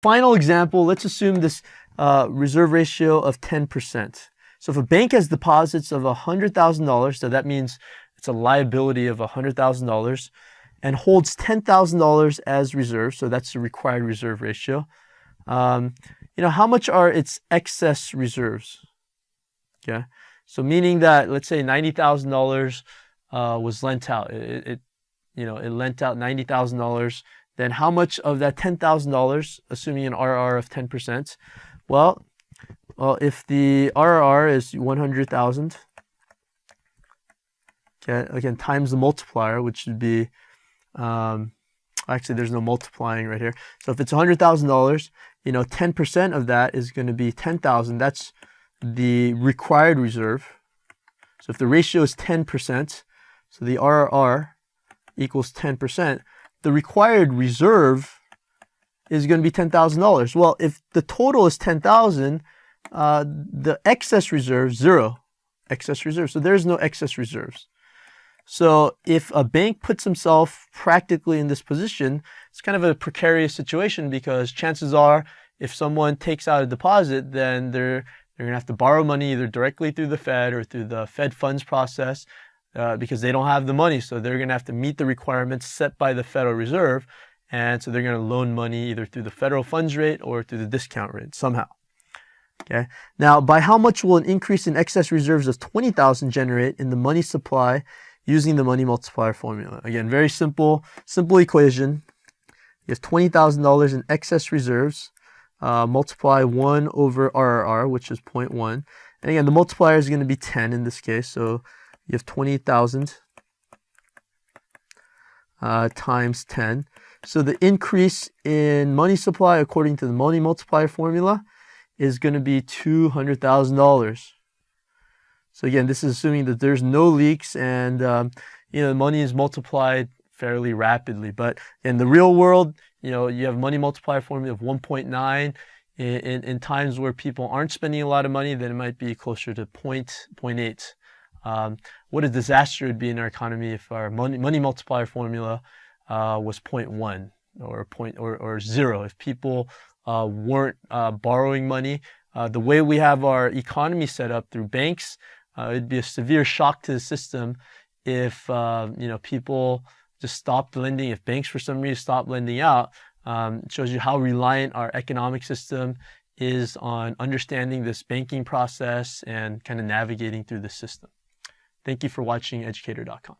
Final example, let's assume this reserve ratio of 10%. So if a bank has deposits of $100,000, so that means it's a liability of $100,000, and holds $10,000 as reserve, so that's the required reserve ratio. How much are its excess reserves? Okay, so meaning that, let's say $90,000 was lent out. It lent out $90,000. Then how much of that $10,000, assuming an RR of 10%? Well, if the RR is 100,000, okay, again, times the multiplier, which would be, actually there's no multiplying right here. So if it's $100,000, 10% of that is going to be 10,000. That's the required reserve. So if the ratio is 10%, so the RR equals 10%, the required reserve is going to be $10,000. Well, if the total is 10,000, the excess reserve, zero excess reserve. So there's no excess reserves. So if a bank puts himself practically in this position, it's kind of a precarious situation, because chances are if someone takes out a deposit, then they're going to have to borrow money either directly through the Fed or through the Fed funds process, because they don't have the money. So they're going to have to meet the requirements set by the Federal Reserve. And so they're going to loan money either through the federal funds rate or through the discount rate somehow. Okay. Now, by how much will an increase in excess reserves of 20,000 generate in the money supply using the money multiplier formula? Again, very simple equation. You have $20,000 in excess reserves. Multiply 1 over RRR, which is 0.1. And again, the multiplier is going to be 10 in this case. So you have 20,000 times 10. So the increase in money supply, according to the money multiplier formula, is going to be $200,000. So again, this is assuming that there's no leaks and the money is multiplied fairly rapidly. But in the real world, you have money multiplier formula of 1.9. In times where people aren't spending a lot of money, then it might be closer to 0.8. What a disaster it would be in our economy if our money multiplier formula was 0.1 or 0. If people weren't borrowing money, the way we have our economy set up through banks, it'd be a severe shock to the system if people just stopped lending. If banks for some reason stopped lending out, it shows you how reliant our economic system is on understanding this banking process and kind of navigating through the system. Thank you for watching Educator.com.